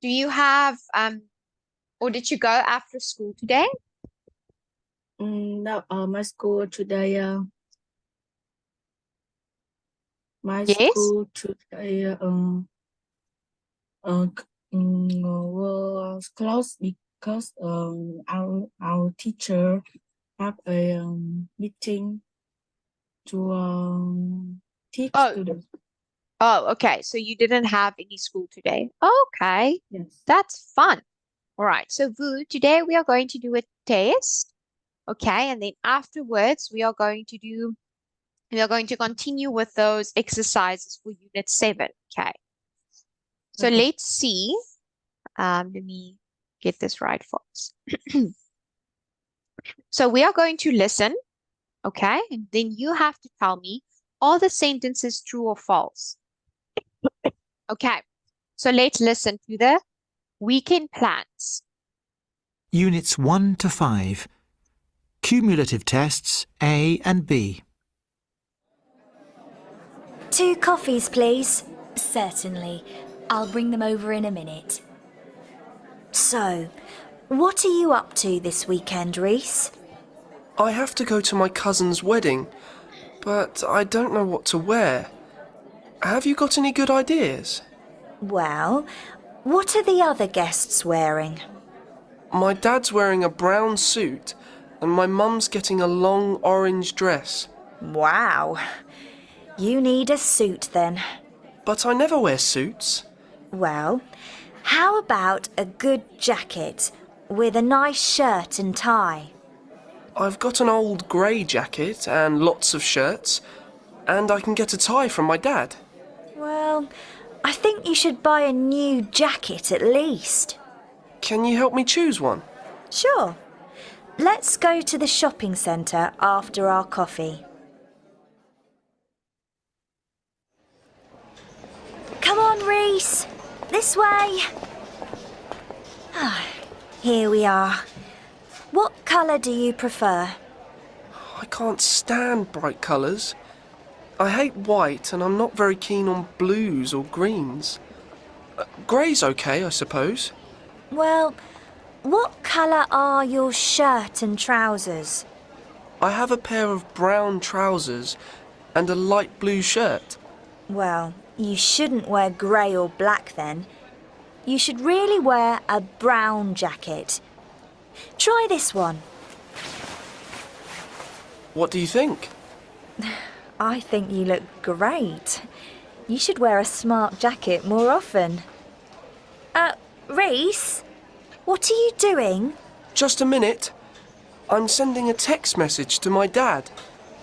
Do you have or did you go after school today? No, my school today, Yes. uh, was closed because our teacher have a meeting to teach Oh, students. oh, okay. So you didn't have any school today. Okay. Yes. That's fun. All right. So Vu, today we are going to do a test. Okay. And then afterwards, we are going to continue with those exercises for unit 7. Okay. So Okay. let's see. Let me get this right, folks. So we are going to listen. Okay. And then you have to tell me, are the sentences true or false? Okay. So let's listen to the weekend plans. Units 1 to 5. Cumulative tests A and B. 2 coffees, please. Certainly. I'll bring them over in a minute. So, what are you up to this weekend, Reese? I have to go to my cousin's wedding, but I don't know what to wear. Have you got any good ideas? Well, what are the other guests wearing? My dad's wearing a brown suit, and my mum's getting a long orange dress. Wow. You need a suit then. But I never wear suits. Well, how about a good jacket with a nice shirt and tie? I've got an old grey jacket and lots of shirts, and I can get a tie from my dad. Well, I think you should buy a new jacket at least. Can you help me choose one? Sure. Let's go to the shopping centre after our coffee. Come on, Reese. This way. Here we are. What colour do you prefer? I can't stand bright colours. I hate white, and I'm not very keen on blues or greens. Grey's okay, I suppose. Well, what colour are your shirt and trousers? I have a pair of brown trousers and a light blue shirt. Well, you shouldn't wear grey or black then. You should really wear a brown jacket. Try this one. What do you think? I think you look great. You should wear a smart jacket more often. Reese, what are you doing? Just a minute. I'm sending a text message to my dad.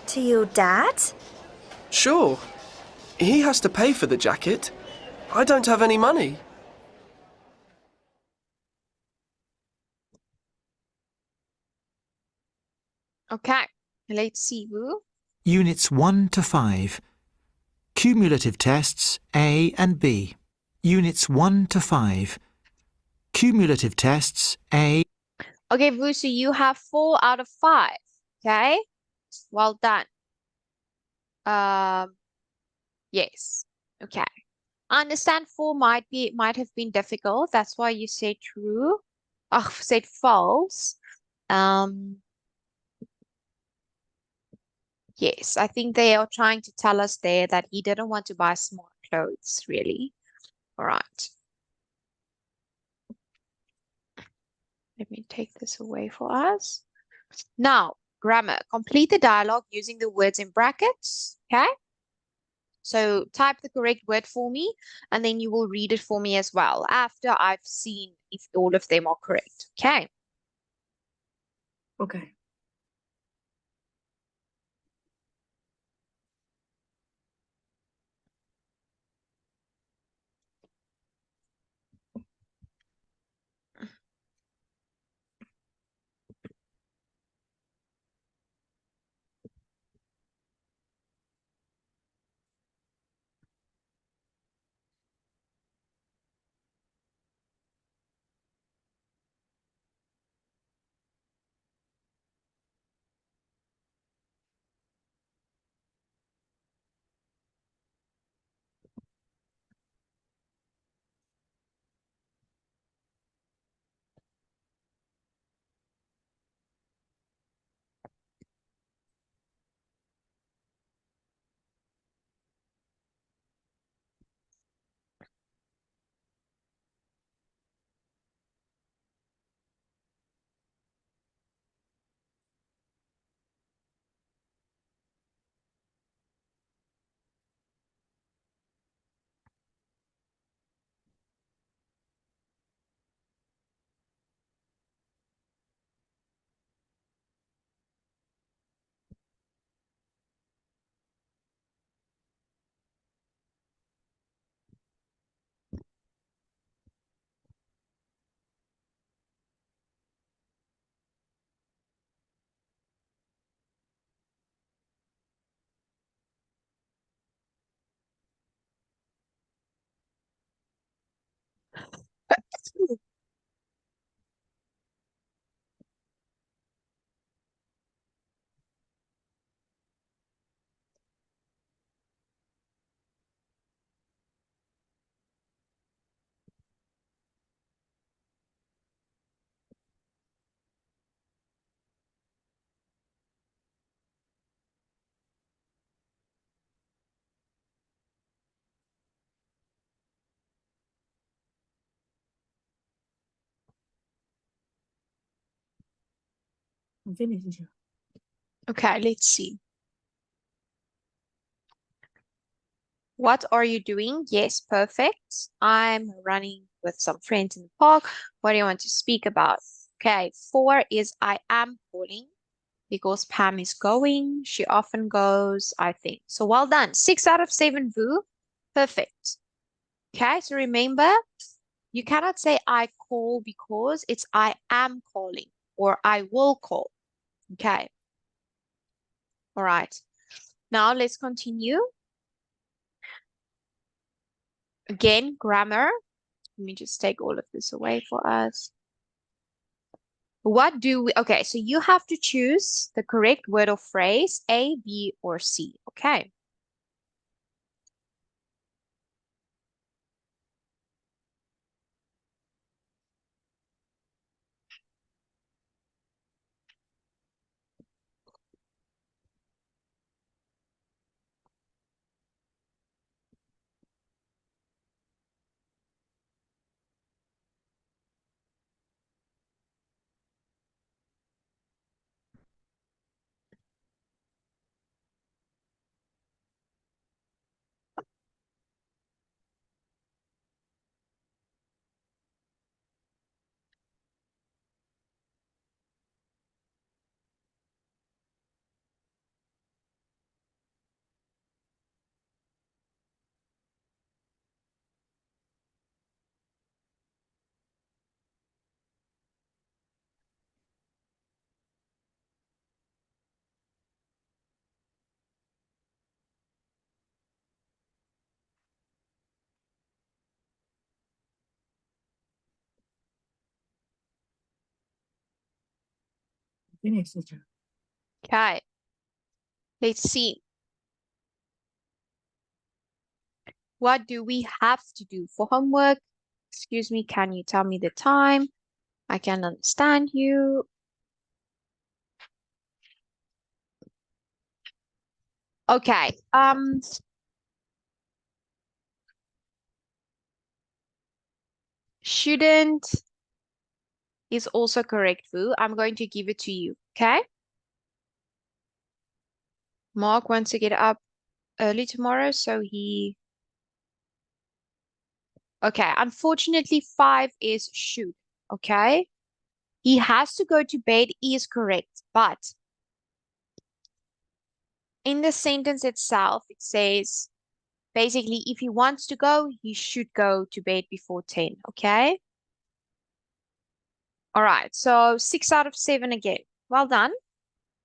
To your dad? Sure. He has to pay for the jacket. I don't have any money. Okay. Let's see, Vu. Units 1 to 5. Cumulative tests A and B. Units 1 to 5. Cumulative tests A. Okay, Vu, so you have 4 out of 5. Okay. Well done. Um, yes. Okay. I understand 4 might have been difficult. That's why you said true. Oh, said false. Um, yes, I think they are trying to tell us there that he didn't want to buy smart clothes, really. All right. Let me take this away for us. Now, grammar. Complete the dialogue using the words in brackets. Okay. So type the correct word for me, and then you will read it for me as well after I've seen if all of them are correct. Okay. Okay. I'm finished, teacher. Okay, let's see. What are you doing? Yes, perfect. I'm running with some friends in the park. What do you want to speak about? Okay, 4 is I am calling because Pam is going. She often goes, I think. So well done. 6 out of 7, Vu. Perfect. Okay, so remember, you cannot say I call because it's I am calling or I will call. Okay. All right. Now let's continue. Again, grammar. Let me just take all of this away for us. What do we, okay, so you have to choose the correct word or phrase, A, B, or C. Okay. I'm finished, teacher. Okay. Let's see. What do we have to do for homework? Excuse me, can you tell me the time? I can understand you. Okay. Shouldn't is also correct, Vu. I'm going to give it to you. Okay. Mark wants to get up early tomorrow, so he. Okay. Unfortunately, 5 is should. Okay. He has to go to bed is correct, but in the sentence itself, it says basically if he wants to go, he should go to bed before 10. Okay. All right. So 6 out of 7 again. Well done.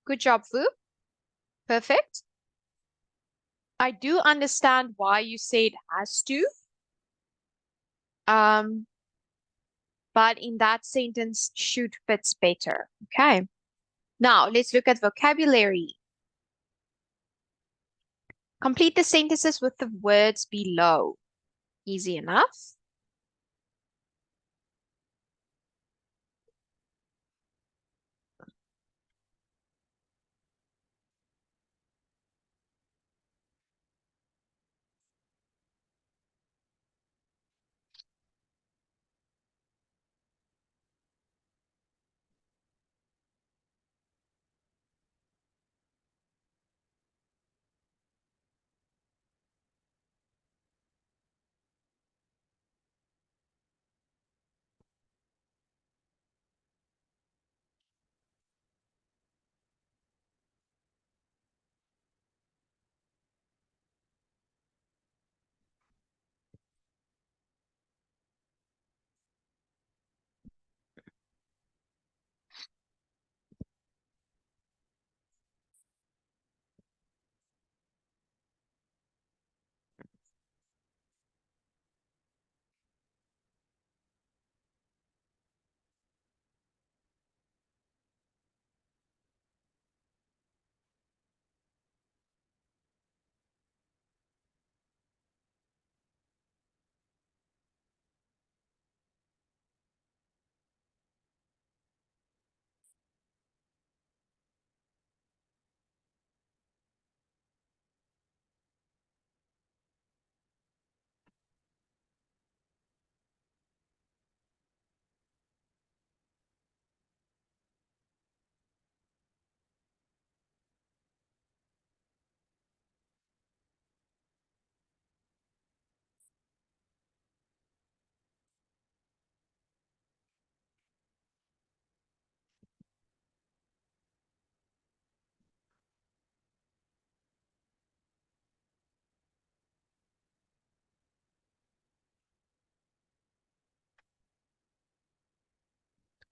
Good job, Vu. Perfect. I do understand why you said has to. Um, but in that sentence, should fits better. Okay. Now let's look at vocabulary. Complete the sentences with the words below. Easy enough.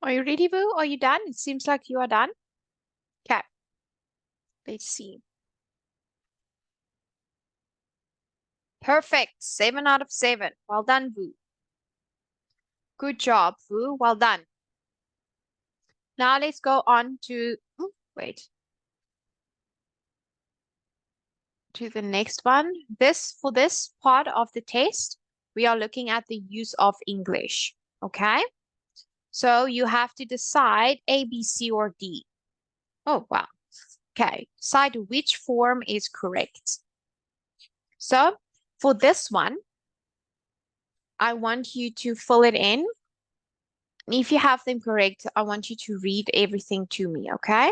Are you ready, Vu? Are you done? It seems like you are done. Okay. Let's see. Perfect. 7 out of 7. Well done, Vu. Good job, Vu. Well done. Now let's go on to, to the next one. For this part of the test, we are looking at the use of English. Okay? So you have to decide A, B, C, or D. Oh, wow. Okay. Decide which form is correct. So for this one, I want you to fill it in. And if you have them correct, I want you to read everything to me, okay?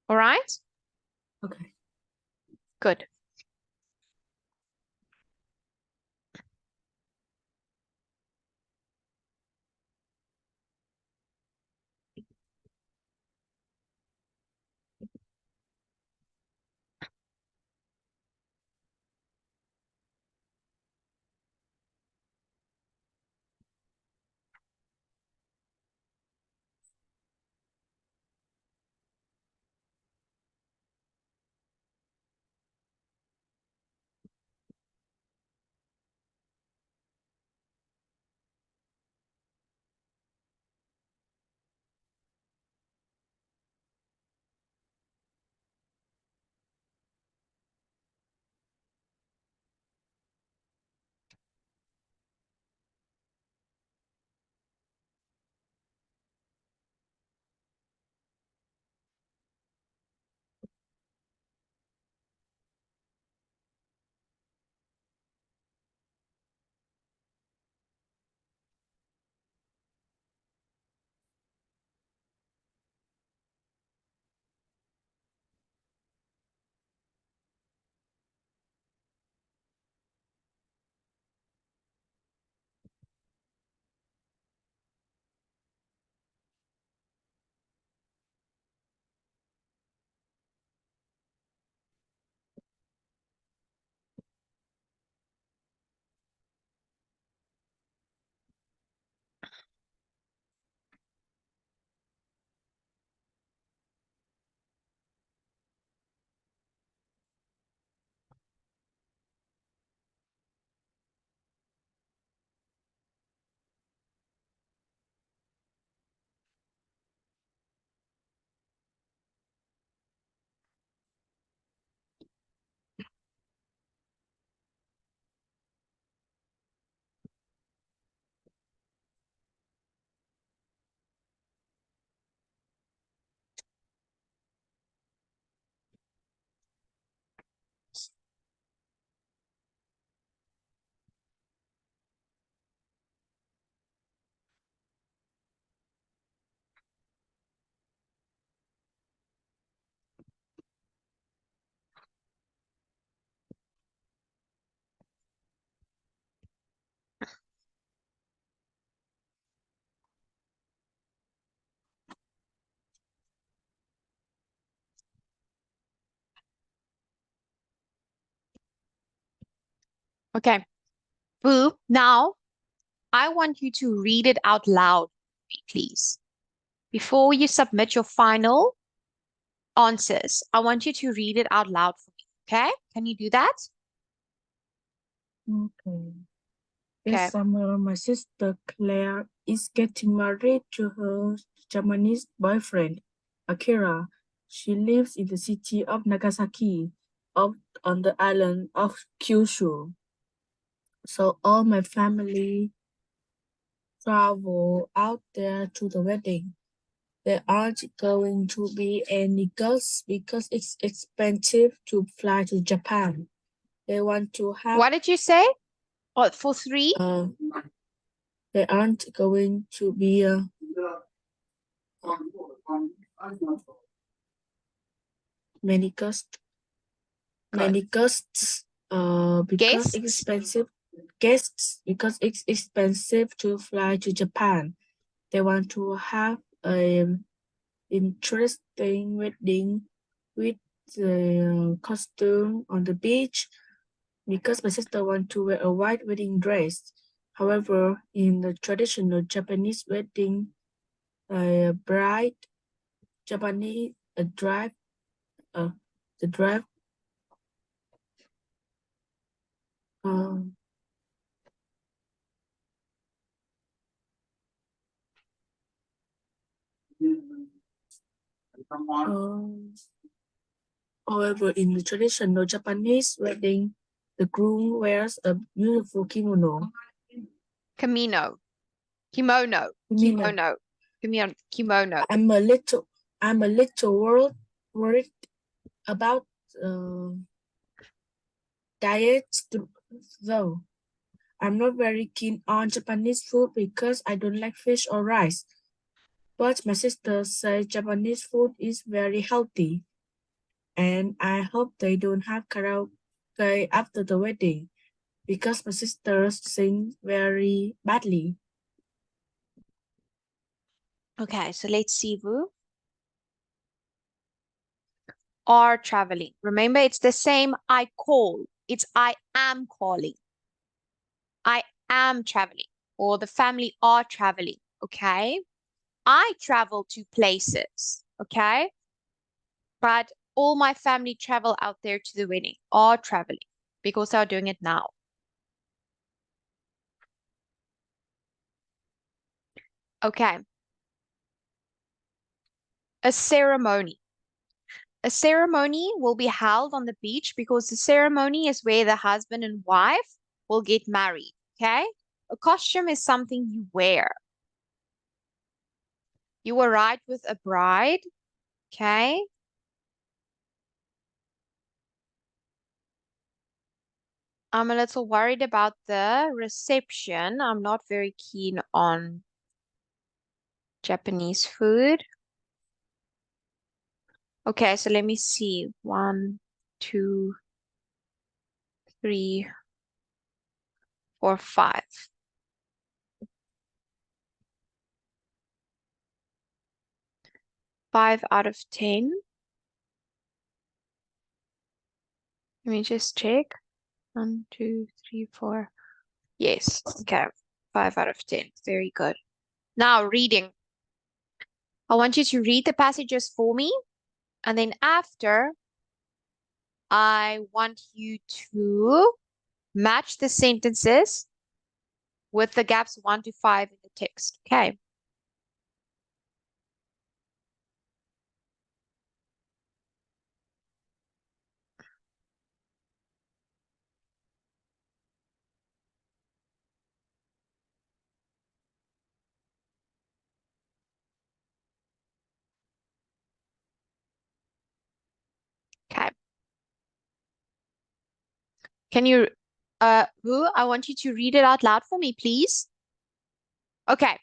All right? Okay. Good. Okay. Boo, now I want you to read it out loud, please. Before you submit your final answers, I want you to read it out loud for me. Okay? Can you do that? Okay. This Okay. summer, my sister Claire is getting married to her Japanese boyfriend, Akira. She lives in the city of Nagasaki, on the island of Kyushu. So all my family travel out there to the wedding. There aren't going to be any girls because it's expensive to fly to Japan. They want to have What did you say? Oh, for 3? there aren't going to be many guests. Many guests because Guests? it's expensive to fly to Japan. They want to have an interesting wedding with the costume on the beach because my sister want to wear a white wedding dress. However, in the traditional Japanese wedding, a bride Japanese drive the drive um, however, in the traditional Japanese wedding, the groom wears a beautiful kimono. Kimono. I'm a little worried about diet though. I'm not very keen on Japanese food because I don't like fish or rice. But my sister says Japanese food is very healthy, and I hope they don't have karaoke after the wedding because my sister sings very badly. Okay, so let's see, Vu. Are traveling. Remember, it's the same I call. It's I am calling. I am traveling, or the family are traveling. Okay. I travel to places. Okay. But all my family travel out there to the wedding, are traveling because they're doing it now. Okay. A ceremony. A ceremony will be held on the beach because the ceremony is where the husband and wife will get married. Okay. A costume is something you wear. You were right with a bride. Okay. I'm a little worried about the reception. I'm not very keen on Japanese food. Okay, so let me see. 1, 2, 3, 4, 5. Five out of 10. Let me just check. 1, 2, 3, 4. Yes, okay. 5 out of 10. Very good. Now, reading. I want you to read the passages for me. And then after, I want you to match the sentences with the gaps 1 to 5 in the text. Okay. Okay. Can you, Wu, I want you to read it out loud for me, please. Okay.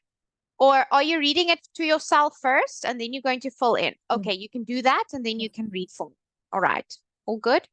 Or are you reading it to yourself first and then you're going to fill in? Okay, you can do that and then you can read for me. All right. All good?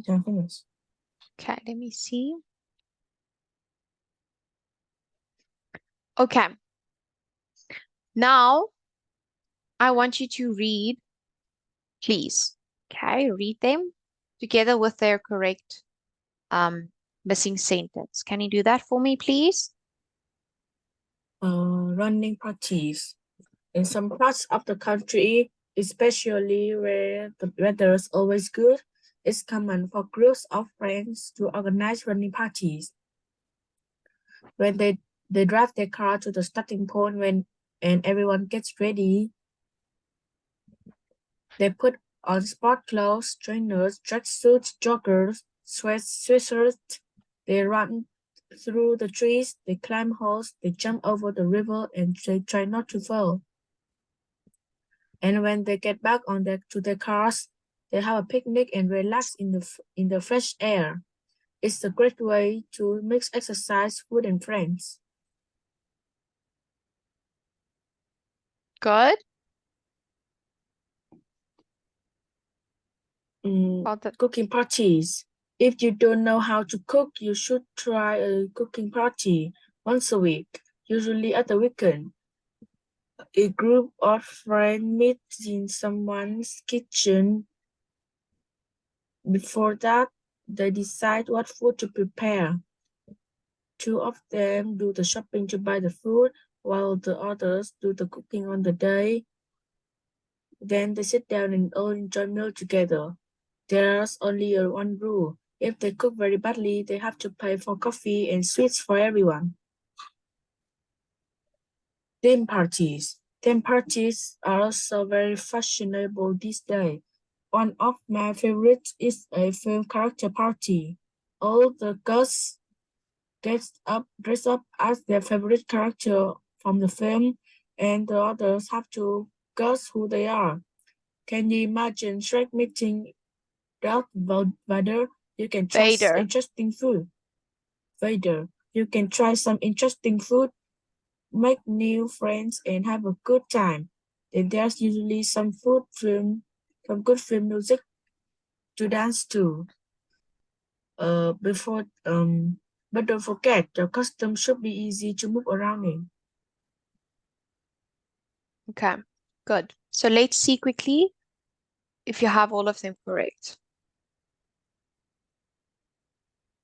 I'm finished. Okay, let me see. Okay. Now, I want you to read, please. Okay, read them together with their correct missing sentence. Can you do that for me, please? Running parties. In some parts of the country, especially where the weather is always good, it's common for groups of friends to organize running parties. When they drive their car to the starting point and everyone gets ready, they put on sport clothes, trainers, tracksuits, joggers, sweatshirts. They run through the trees, they climb hills, they jump over the river, and they try not to fall. And when they get back to their cars, they have a picnic and relax in the fresh air. It's a great way to mix exercise, food, and friends. Good. About the cooking parties. If you don't know how to cook, you should try a cooking party once a week, usually at the weekend. A group of friends meets in someone's kitchen. Before that, they decide what food to prepare. Two of them do the shopping to buy the food, while the others do the cooking on the day. Then they sit down and all enjoy meal together. There's only one rule. If they cook very badly, they have to pay for coffee and sweets for everyone. Theme parties. Theme parties are also very fashionable these days. One of my favorites is a film character party. All the girls dress up as their favorite character from the film, and the others have to guess who they are. Can you imagine Shrek meeting Darth Vader? You can try Vader. interesting food. Vader. You can try some interesting food, make new friends, and have a good time. Then there's usually some good film music to dance to. But don't forget, the costume should be easy to move around in. Okay, good. So let's see quickly if you have all of them correct.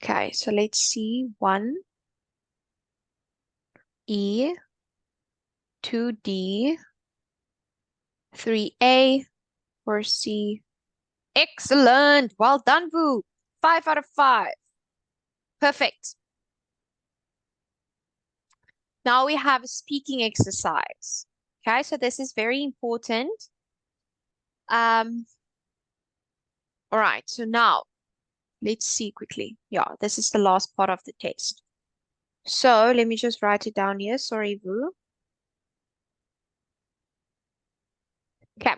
Okay, so let's see. 1, E, 2D, 3A, 4C. Excellent. Well done, Vu. 5 out of 5. Perfect. Now we have a speaking exercise. Okay, so this is very important. All right, so now let's see quickly. Yeah, this is the last part of the test. So let me just write it down here. Sorry, Vu. Okay.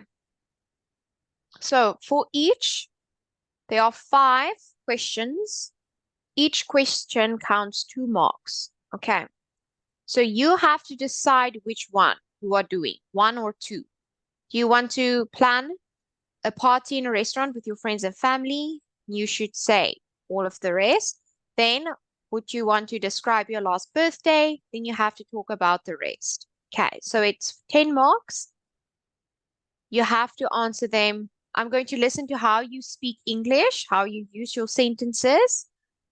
So for each, there are 5 questions. Each question counts 2 marks. Okay. So you have to decide which one you are doing, 1 or 2. Do you want to plan a party in a restaurant with your friends and family? You should say all of the rest. Then would you want to describe your last birthday? Then you have to talk about the rest. Okay, so it's 10 marks. You have to answer them. I'm going to listen to how you speak English, how you use your sentences,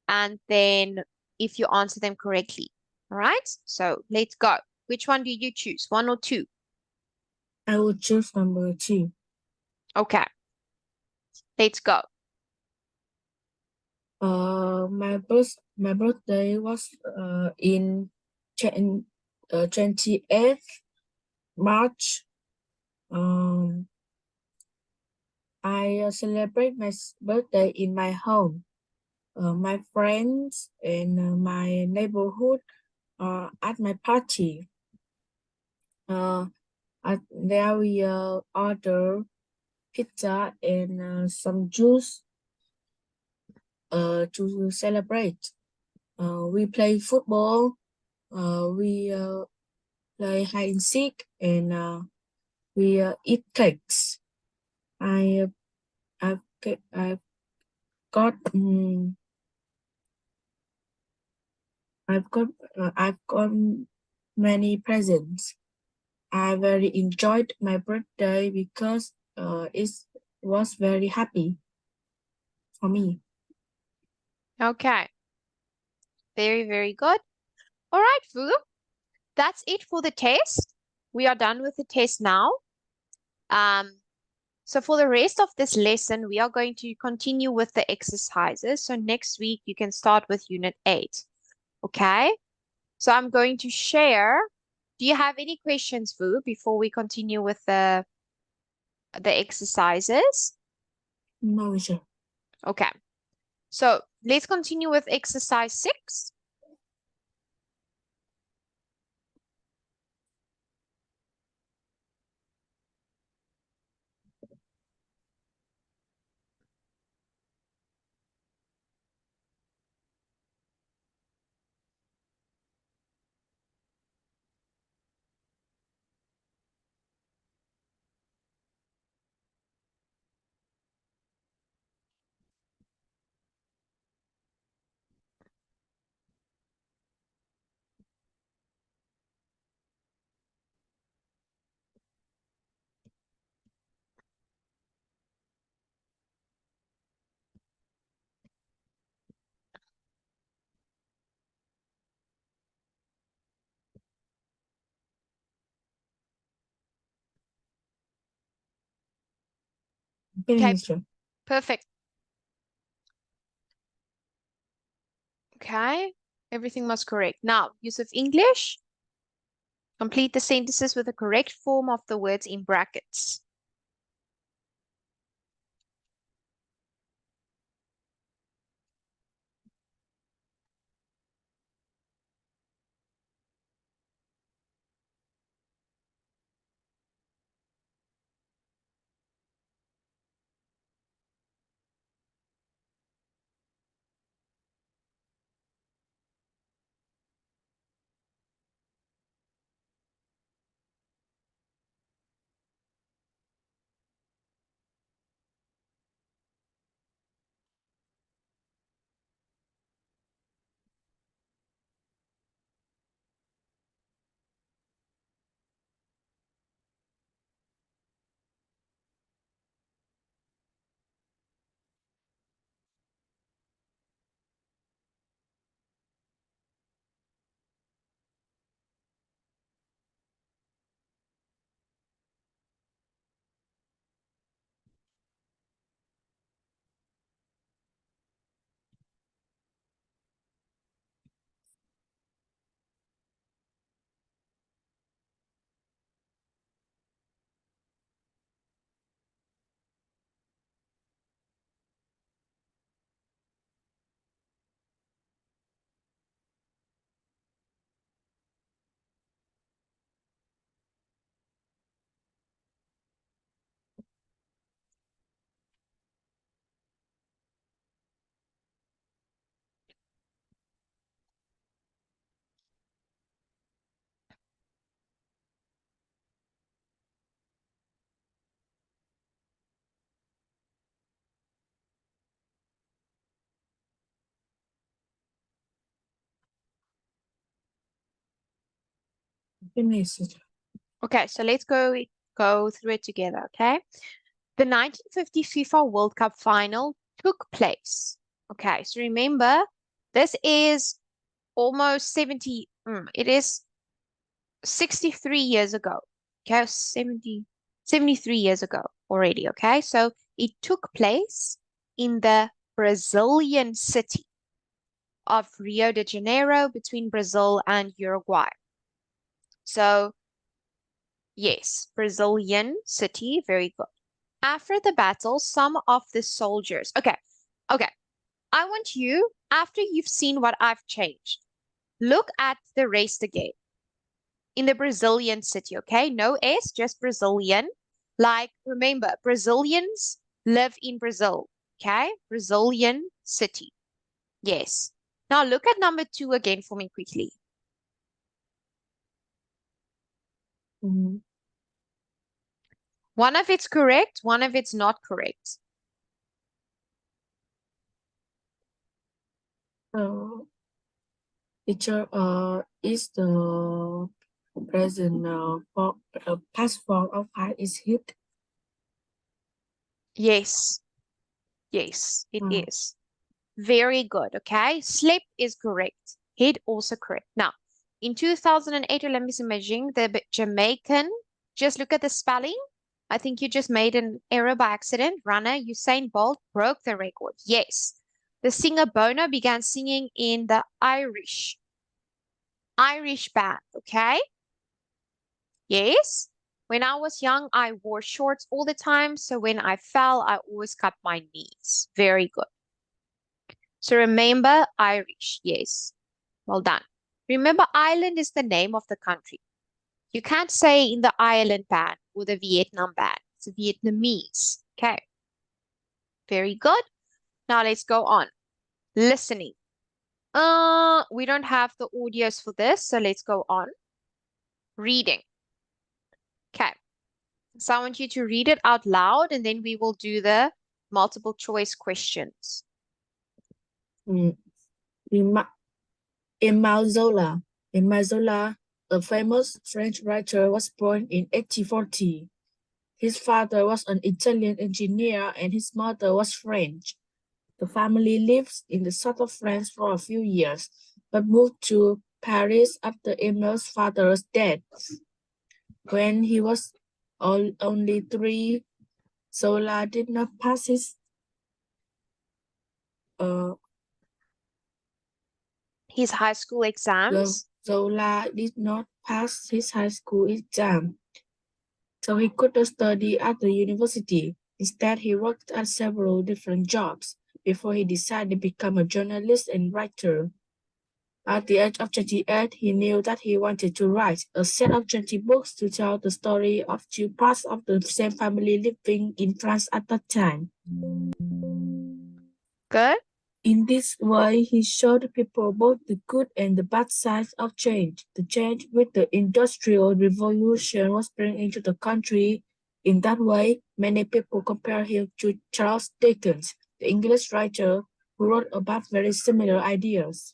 and then if you answer them correctly. All right, so let's go. Which one do you choose, 1 or 2? I will choose number 2. Okay, let's go. My birthday was in 28th March. I celebrate my birthday in my home. My friends and my neighborhood are at my party. There we order pizza and some juice to celebrate. We play football. We play hide and seek, and we eat cakes. I've got I've got many presents. I very enjoyed my birthday because it was very happy for me. Okay. Very, very good. All right, Vu. That's it for the test. We are done with the test now. So for the rest of this lesson, we are going to continue with the exercises. So next week, you can start with Unit 8. Okay? So I'm going to share. Do you have any questions, Vu, before we continue with the exercises? No, teacher. Okay. So let's continue with exercise 6. Okay. Teacher. Perfect. Okay. Everything was correct. Now, use of English. Complete the sentences with the correct form of the words in brackets. Teacher. Okay, so let's go through it together, okay? The 1950 FIFA World Cup final took place. Okay, so remember, this is almost 70, it is 63 years ago. Okay, 73 years ago already, okay? So it took place in the Brazilian city of Rio de Janeiro between Brazil and Uruguay. So yes, Brazilian city, very good. After the battle, some of the soldiers, okay, I want you, after you've seen what I've changed, look at the rest again in the Brazilian city, okay? No S, just Brazilian. Like, remember, Brazilians live in Brazil, okay? Brazilian city. Yes. Now look at number 2 again for me quickly. One of it's correct, one of it's not correct. Teacher, is the present for past form of I is hit. Yes. Yes, it Mm. is. Very good. Okay. Slept is correct. Hid also correct. Now, in 2008 Olympics in Beijing, the Jamaican, just look at the spelling. I think you just made an error by accident. Runner Usain Bolt broke the record. Yes. The singer Bono began singing in the Irish band. Okay. Yes. When I was young, I wore shorts all the time. So when I fell, I always cut my knees. Very good. So remember Irish. Yes. Well done. Remember, Ireland is the name of the country. You can't say in the Ireland band or the Vietnam band. It's Vietnamese. Okay. Very good. Now let's go on. Listening. We don't have the audios for this, so let's go on. Reading. Okay. So I want you to read it out loud and then we will do the multiple choice questions. Mm. Emile Zola. Emile Zola, a famous French writer, was born in 1840. His father was an Italian engineer and his mother was French. The family lived in the south of France for a few years, but moved to Paris after Emile's father's death. When he was only 3, Zola did not pass His high school exams. Zola did not pass his high school exam, so he couldn't study at the university. Instead, he worked at several different jobs before he decided to become a journalist and writer. At the age of 28, he knew that he wanted to write a set of 20 books to tell the story of 2 parts of the same family living in France at that time. Good. In this way, he showed people both the good and the bad sides of change. The change which the Industrial Revolution was bringing into the country. In that way, many people compare him to Charles Dickens, the English writer who wrote about very similar ideas.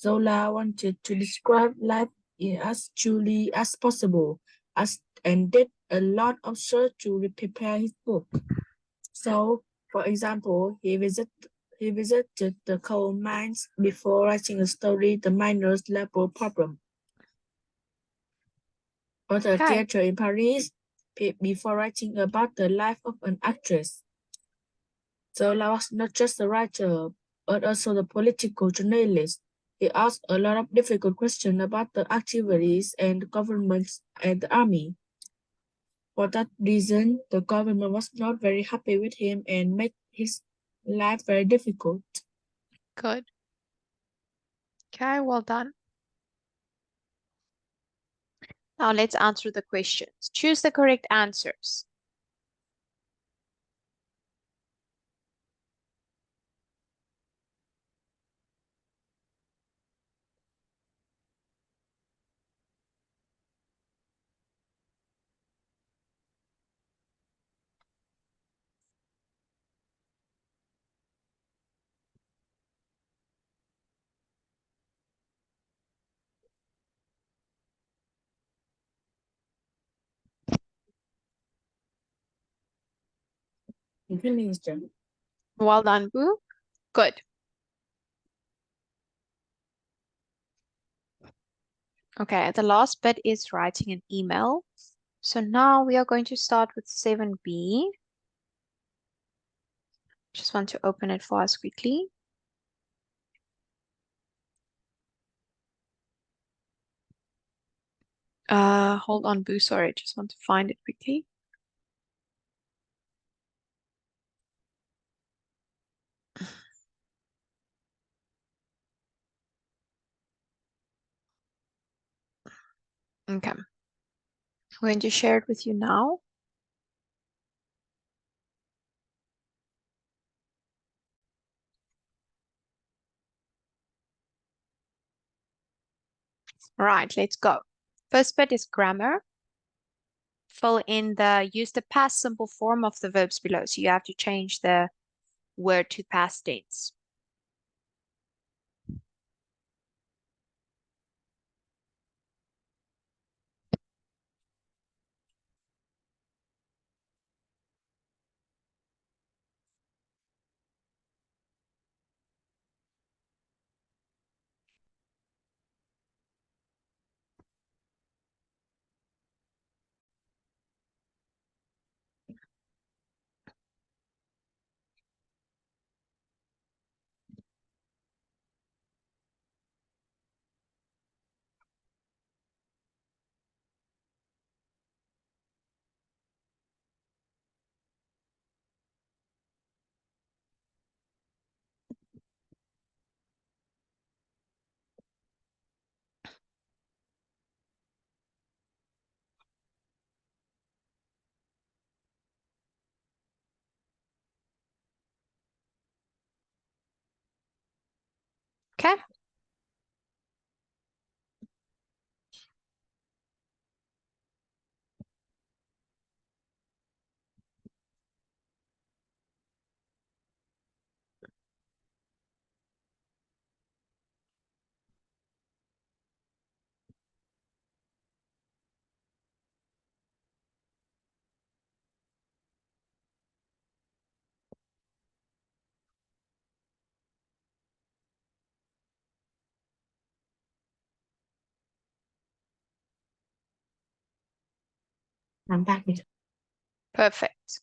Zola wanted to describe life as truly as possible, and did a lot of research to prepare his book. So, for example, he visited the coal mines before writing a story, The Miners' Labor Problem, or the theater in Paris before writing about the life of an actress. Zola was not just a writer, but also the political journalist. He asked a lot of difficult questions about the activities and the governments and the army. For that reason, the government was not very happy with him and made his life very difficult. Good. Okay, well done. Now let's answer the questions. Choose the correct answers. Well done, Boo. Good. Okay, the last bit is writing an email. So now we are going to start with 7B. Just want to open it for us quickly. Hold on, Boo. Sorry, just want to find it quickly. Okay. I'm going to share it with you now. All right, let's go. First bit is grammar. Use the past simple form of the verbs below. So you have to change the word to past tense. Okay. I'm back. Perfect.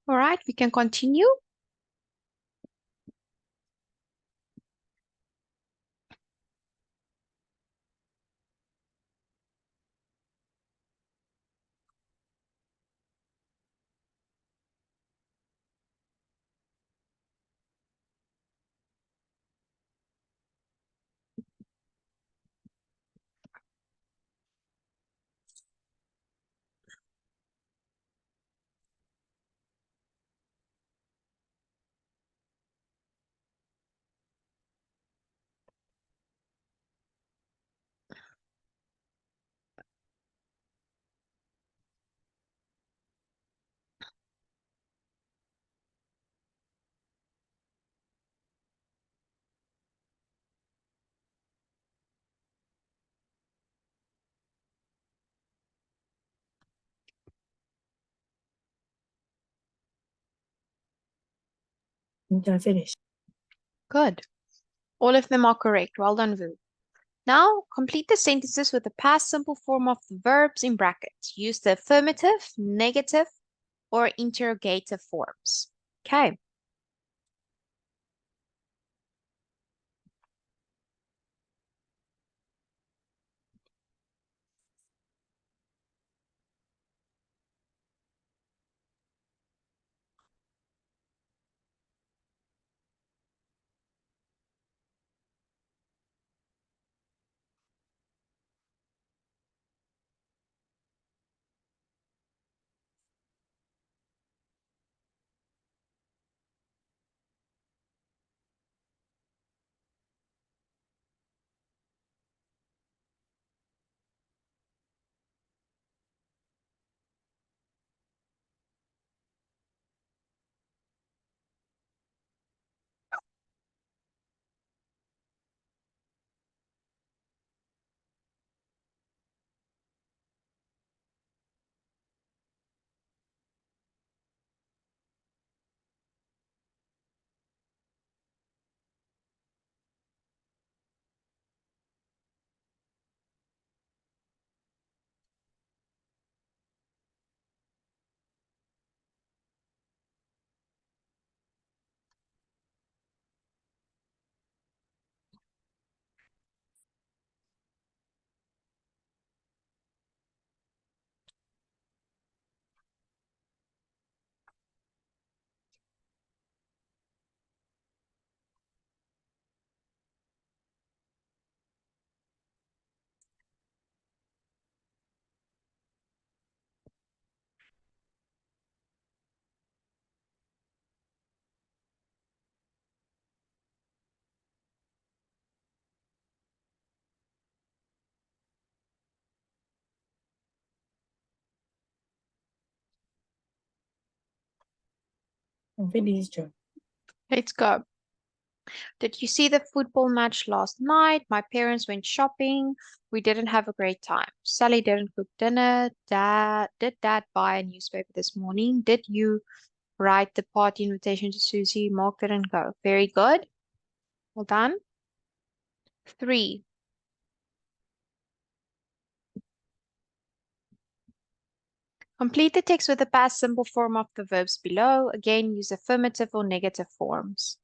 All right, we can continue. I finished. Good. All of them are correct. Well done, Vu. Now, complete the sentences with the past simple form of the verbs in brackets. Use the affirmative, negative, or interrogative forms. Okay. I'm finished. Let's go. Did you see the football match last night? My parents went shopping. We didn't have a great time. Sally didn't cook dinner. Did Dad buy a newspaper this morning? Did you write the party invitation to Susie? Mark didn't go. Very good. Well done. 3. Complete the text with the past simple form of the verbs below. Again, use affirmative or negative forms.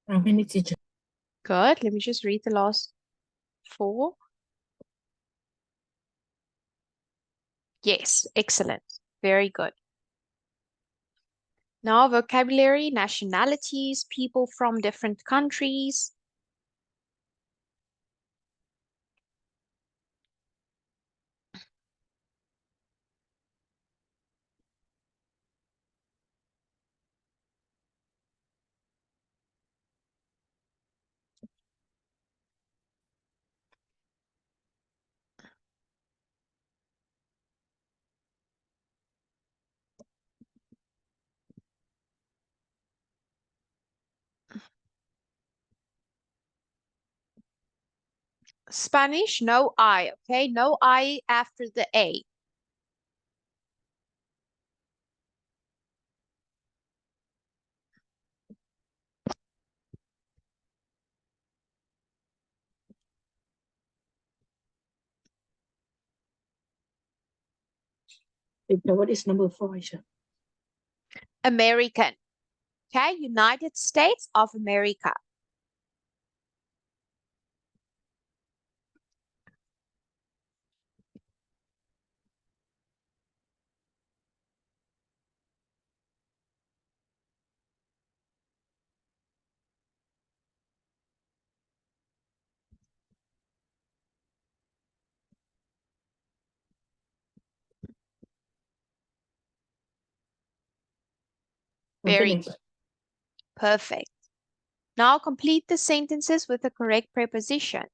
How many, teacher? Good. Let me just read the last 4. Yes, excellent. Very good. Now, vocabulary, nationalities, people from different countries. Spanish, no I, okay? No I after the A. Teacher, what is number 4, teacher? American, okay? United States of America. Very Finished. good. Perfect. Now complete the sentences with the correct prepositions.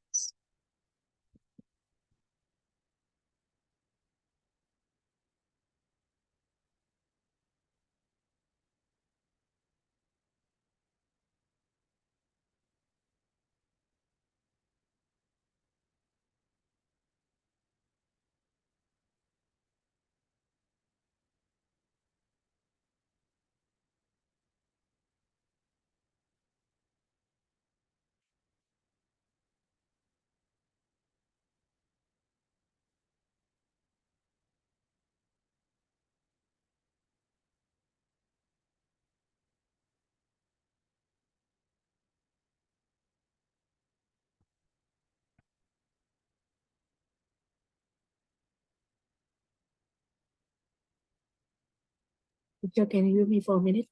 Teacher, can you give me 4 minutes?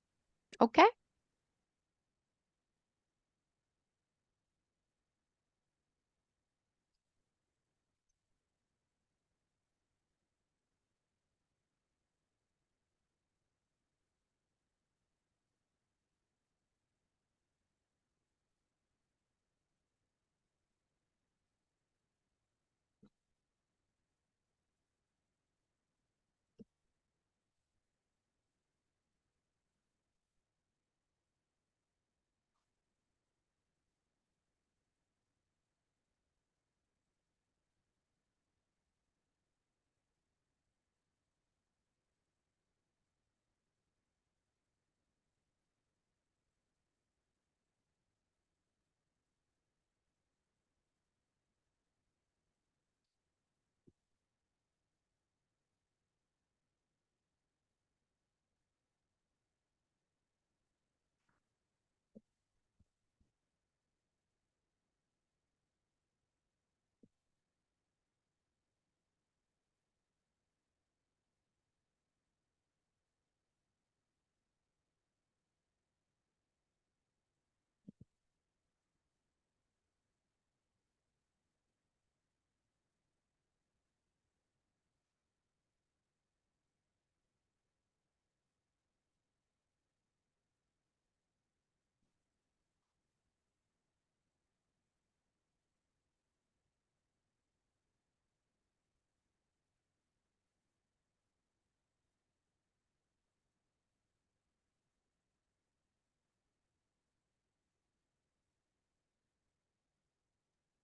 Okay?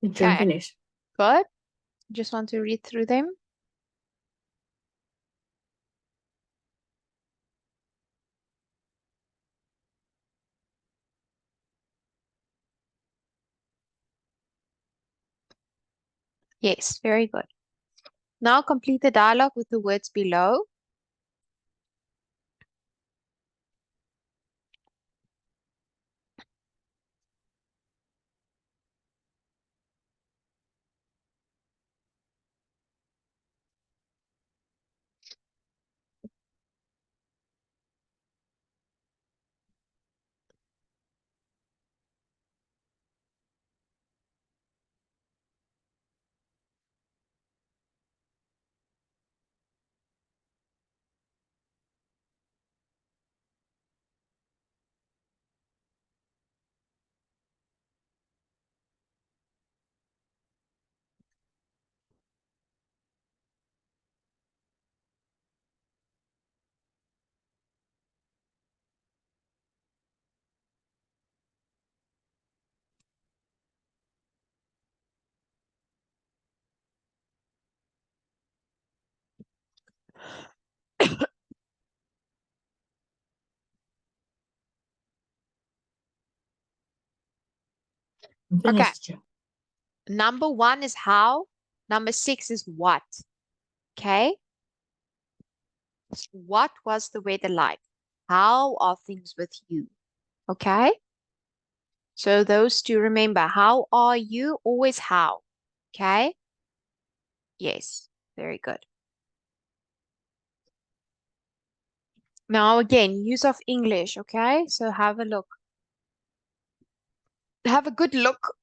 Teacher, I'm Okay. finished. Good. Just want to read through them. Yes, very good. Now complete the dialogue with the words below. I'm finished, Okay. teacher. Number 1 is how. Number 6 is what. Okay. What was the weather like? How are things with you? Okay. So those two, remember, how are you? Always how. Okay. Yes. Very good. Now again, use of English. Okay. So have a look. Have a good look.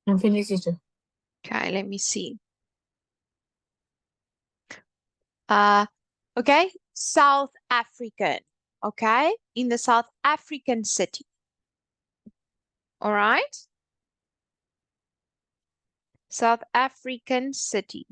I'm finished, teacher. Okay. Let me see. Okay. South African. Okay. In the South African city. All right. South African city.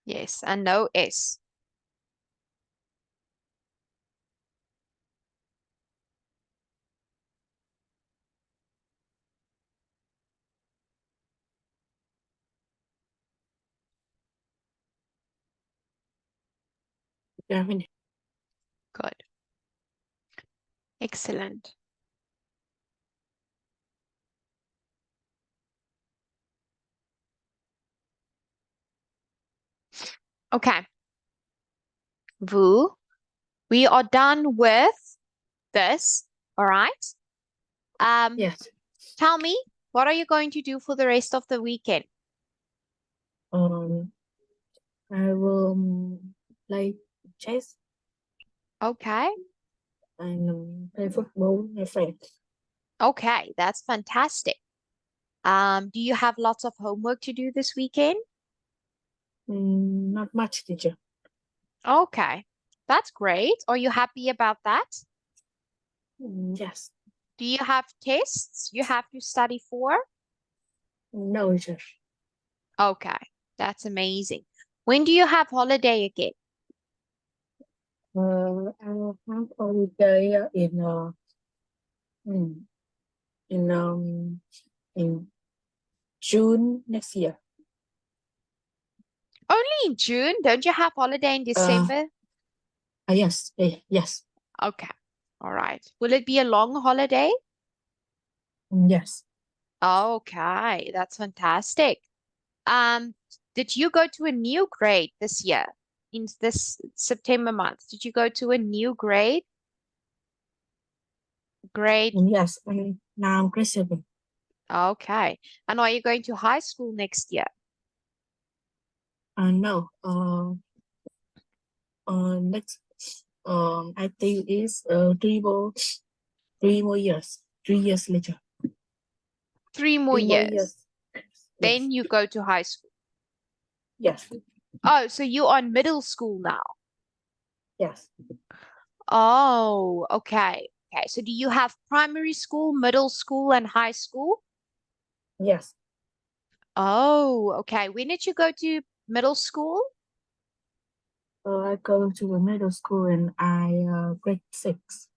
Yes, and no S. Yeah, I'm finished. Good. Excellent. Okay. Vu, we are done with this. All right. Yes. Tell me, what are you going to do for the rest of the weekend? I will play chess Okay. and play football with my friends. Okay, that's fantastic. Do you have lots of homework to do this weekend? Not much, teacher. Okay, that's great. Are you happy about that? Yes. Do you have tests you have to study for? No, teacher. Okay, that's amazing. When do you have holiday again? I will have holiday mm, in June next year. Only in June? Don't you have holiday in December? Yes, yes, Okay, all right. Will it be a long holiday? yes. Okay, that's fantastic. Um, did you go to a new grade this year in this September month? Did you go to a new grade? Grade, Yes, now I'm grade 7. okay. And are you going to high school next year? No, next, I think it's 3 more years. 3 years later. 3 more 3 more years. years. Yes. Then you go to high school. Yes. Oh, so you're on middle school now. Yes. Oh, okay. Okay. So do you have primary school, middle school, and high school? Yes. Oh, okay. When did you go to middle school? I go to the middle school and grade 6.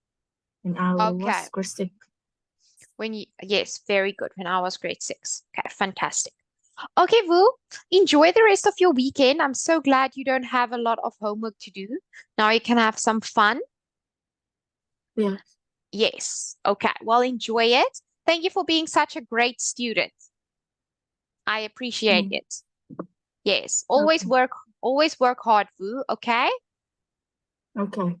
And I Okay. was grade 6. Yes, very good. When I was grade 6. Okay, fantastic. Okay, Vu, enjoy the rest of your weekend. I'm so glad you don't have a lot of homework to do. Now you can have some fun. Yes. Yes. Okay. Well, enjoy it. Thank you for being such a great student. I appreciate Mm. it. Yes. Okay. Always work hard, Vu. Okay? Okay.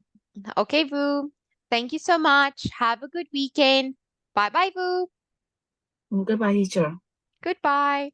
Okay, Vu. Thank you so much. Have a good weekend. Bye bye, Vu. Goodbye, teacher. Goodbye.